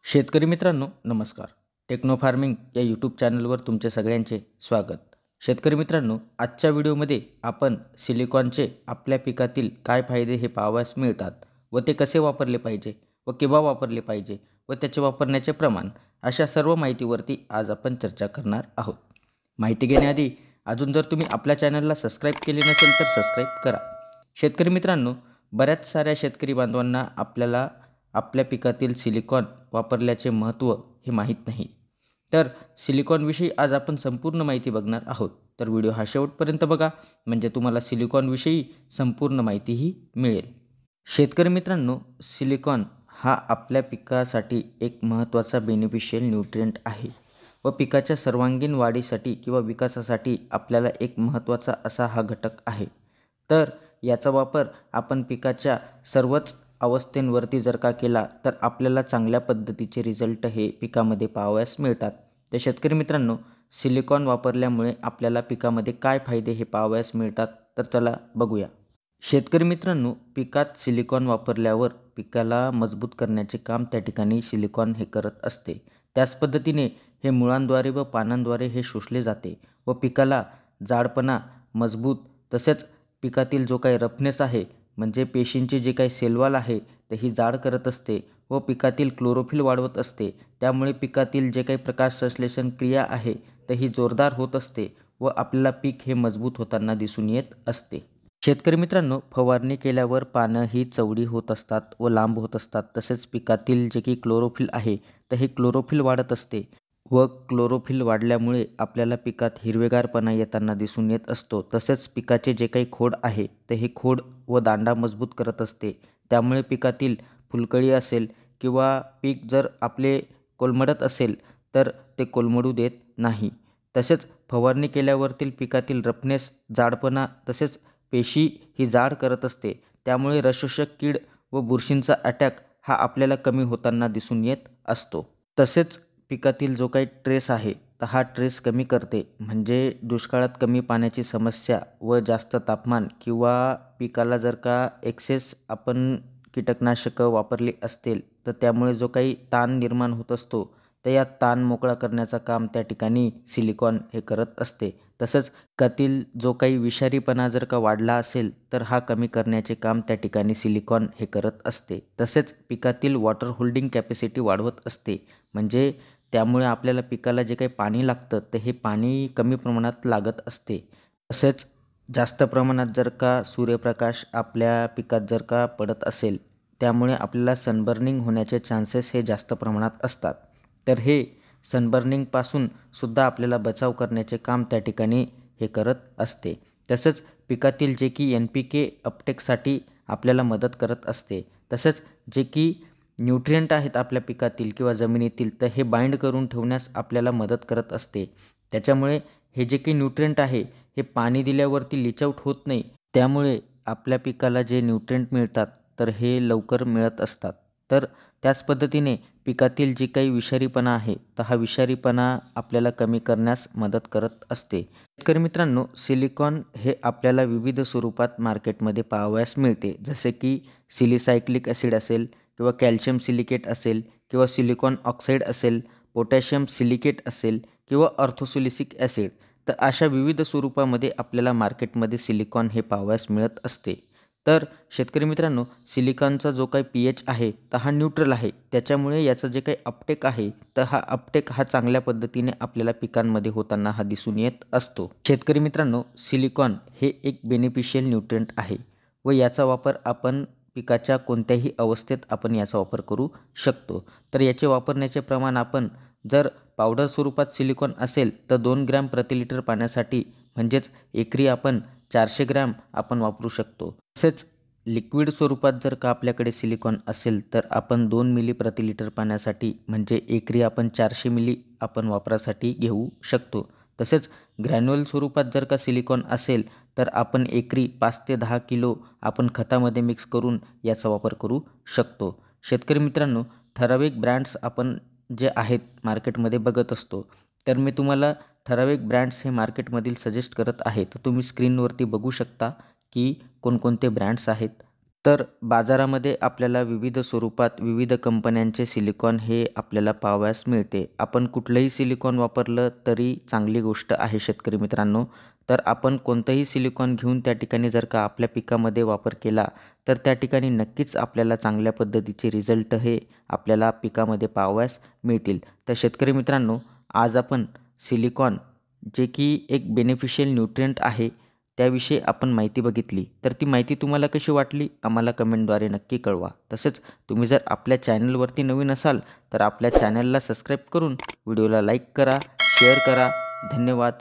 शेतकरी मित्रांनो नमस्कार. टेक्नो फार्मिंग या यूट्यूब चॅनलवर तुमचे सगळ्यांचे स्वागत. शेतकरी मित्रांनो, आजच्या व्हिडिओमध्ये आपण सिलिकॉनचे आपल्या पिकातील काय फायदे हे पाहावयास मिळतात व ते कसे वापरले पाहिजे व केव्हा वापरले पाहिजे व त्याचे वापरण्याचे प्रमाण, अशा सर्व माहितीवरती आज आपण चर्चा करणार आहोत. माहिती घेण्याआधी अजून जर तुम्ही आपल्या चॅनलला सबस्क्राईब केले नसेल तर सबस्क्राईब करा. शेतकरी मित्रांनो, बऱ्याच साऱ्या शेतकरी बांधवांना आपल्या पिकातील सिलिकॉन वापरल्याचे महत्त्व हे माहीत नाही. तर सिलिकॉनविषयी आज आपण संपूर्ण माहिती बघणार आहोत. तर व्हिडिओ हा शेवटपर्यंत बघा, म्हणजे तुम्हाला सिलिकॉनविषयी संपूर्ण माहितीही मिळेल. शेतकरी मित्रांनो, सिलिकॉन हा आपल्या पिकासाठी एक महत्त्वाचा बेनिफिशियल न्यूट्रिएंट आहे व पिकाच्या सर्वांगीण वाढीसाठी किंवा विकासासाठी आपल्याला एक महत्त्वाचा असा हा घटक आहे. तर याचा वापर आपण पिकाच्या सर्वच अवस्थेंवरती जर का केला तर आपल्याला चांगल्या पद्धतीचे रिझल्ट हे पिकामध्ये पाहावयास मिळतात. तर शेतकरी मित्रांनो, सिलिकॉन वापरल्यामुळे आपल्याला पिकामध्ये काय फायदे हे पाहावयास मिळतात, तर चला बघूया. शेतकरी मित्रांनो, पिकात सिलिकॉन वापरल्यावर पिकाला मजबूत करण्याचे काम त्या ठिकाणी सिलिकॉन हे करत असते. त्याच पद्धतीने हे मुळांद्वारे व पानांद्वारे हे शोषले जाते व पिकाला जाडपणा, मजबूत, तसेच पिकातील जो काही रफनेस आहे, म्हणजे पेशींची जी काही सेलवाल आहे तर ही जाड करत असते व पिकातील क्लोरोफिल वाढवत असते. त्यामुळे पिकातील जे काही प्रकाश संश्लेषण क्रिया आहे तर ही जोरदार होत असते व आपल्याला पीक हे मजबूत होताना दिसून येत असते. शेतकरी मित्रांनो, फवारणी केल्यावर पानं ही चवडी होत असतात व लांब होत असतात. तसेच पिकातील जे काही क्लोरोफिल आहे तर हे क्लोरोफिल वाढत असते व क्लोरोफिल वाढल्यामुळे आपल्याला पिकात हिरवेगारपणा येताना दिसून येत असतो. तसेच पिकाचे जे काही खोड आहे तर हे खोड व दांडा मजबूत करत असते. त्यामुळे पिकातील फुलकळी असेल किंवा पीक जर आपले कोलमडत असेल तर ते कोलमडू देत नाही. तसेच फवारणी केल्यावरतील पिकातील रफनेस, जाडपणा, तसेच पेशी ही जाड करत असते. त्यामुळे रसशोषक कीड व बुरशींचा अटॅक हा आपल्याला कमी होताना दिसून येत असतो. तसेच पिकातील जो काही ट्रेस आहे तर हा ट्रेस कमी करते. म्हणजे दुष्काळात कमी पाण्याची समस्या व जास्त तापमान किंवा पिकाला जर का एक्सेस आपण कीटकनाशकं वापरली असतील तर त्यामुळे जो काही ताण निर्माण होत असतो तर या ताण मोकळा करण्याचं काम त्या ठिकाणी सिलिकॉन हे करत असते. तसंच पिकातील जो काही विषारीपणा जर का वाढला असेल तर हा कमी करण्याचे काम त्या ठिकाणी सिलिकॉन हे करत असते. तसेच पिकातील वॉटर होल्डिंग कॅपॅसिटी वाढवत असते. म्हणजे त्यामुळे आपल्याला पिकाला जे काही पाणी लागतं तर हे पाणी कमी प्रमाणात लागत असते. तसेच जास्त प्रमाणात जर का सूर्यप्रकाश आपल्या पिकात जर का पडत असेल त्यामुळे आपल्याला सनबर्निंग होण्याचे चान्सेस हे जास्त प्रमाणात असतात. तर हे सनबर्निंगपासून सुद्धा आपल्याला बचाव करण्याचे काम त्या ठिकाणी हे करत असते. तसंच पिकातील जे की NPK अपटेकसाठी आपल्याला मदत करत असते. तसंच जे की न्यूट्रिएंट आहेत आपल्या पिकातील किंवा जमिनीतील तर हे बाइंड करून ठेवण्यास आपल्याला मदत करत असते. त्याच्यामुळे हे जे काही न्यूट्रिएंट आहे हे पाणी दिल्यावरती लीच आउट होत नाही. त्यामुळे आपल्या पिकाला जे न्यूट्रिएंट मिळतात तर हे लवकर मिळत असतात. तर त्याच पद्धतीने पिकातील जी काही विषारीपणा आहे तर हा विषारीपणा आपल्याला कमी करण्यास मदत करत असते. शेतकरी मित्रांनो, सिलिकॉन हे आपल्याला विविध स्वरूपात मार्केटमध्ये पाहावयास मिळते. जसे की सिलिसायक्लिक ॲसिड असेल किंवा कॅल्शियम सिलिकेट असेल किंवा सिलिकॉन ऑक्साईड असेल, पोटॅशियम सिलिकेट असेल किंवा ऑर्थोसिलिसिक ॲसिड. तर अशा विविध स्वरूपामध्ये आपल्याला मार्केटमध्ये सिलिकॉन हे पाहावयास मिळत असते. तर शेतकरी मित्रांनो, सिलिकॉनचा जो काही pH आहे तर हा न्यूट्रल आहे. त्याच्यामुळे याचं जे काही अपटेक आहे तर हा अपटेक हा चांगल्या पद्धतीने आपल्याला पिकांमध्ये होताना हा दिसून येत असतो. शेतकरी मित्रांनो, सिलिकॉन हे एक बेनिफिशियल न्यूट्रिएंट आहे व याचा वापर आपण पिकाच्या कोणत्याही अवस्थेत आपण याचा वापर करू शकतो. तर याचे वापरण्याचे प्रमाण आपण जर पावडर स्वरूपात सिलिकॉन असेल तर 2 ग्रॅम प्रति लिटर पाण्यासाठी, म्हणजेच एकरी आपण 400 ग्रॅम आपण वापरू शकतो. तसेच लिक्विड स्वरूपात जर का आपल्याकडे सिलिकॉन असेल तर आपण 2 मिली प्रति लिटर पाण्यासाठी, म्हणजे एकरी आपण 400 मिली आपण वापरासाठी घेऊ शकतो. तसेच ग्रॅन्युअल स्वरूपात जर का सिलिकॉन असेल तर आपण एकरी 5 ते 10 किलो आपण खतामध्ये मिक्स करून याचा वापर करू शकतो. शेतकरी मित्रांनो, ठराविक ब्रँड्स आपण जे आहेत मार्केटमध्ये बघत असतो. तर मी तुम्हाला ठराविक ब्रँड्स हे मार्केटमधील सजेस्ट करत आहे. तर तुम्ही स्क्रीनवरती बघू शकता की कोणकोणते ब्रँड्स आहेत. तर बाजारामध्ये आपल्याला विविध स्वरूपात विविध कंपन्यांचे सिलिकॉन हे आपल्याला पाहावयास मिळते. आपण कुठलंही सिलिकॉन वापरलं तरी चांगली गोष्ट आहे शेतकरी मित्रांनो. तर आपण कोणतंही सिलिकॉन घेऊन त्या ठिकाणी जर का आपल्या पिकामध्ये वापर केला, तर त्या ठिकाणी नक्कीच आपल्याला चांगल्या पद्धतीचे रिझल्ट हे आपल्याला पिकामध्ये पाहावयास मिळतील. तर शेतकरी मित्रांनो, आज आपण सिलिकॉन जे की एक बेनिफिशियल न्यूट्रिएंट आहे, त्याविषयी आपण माहिती बघितली. तर ती माहिती तुम्हाला कशी वाटली आम्हाला कमेंटद्वारे नक्की कळवा. तसेच तुम्ही जर आपल्या चॅनलवरती नवीन असाल तर आपल्या चॅनलला सबस्क्राईब करून व्हिडिओला लाईक करा, शेअर करा. धन्यवाद.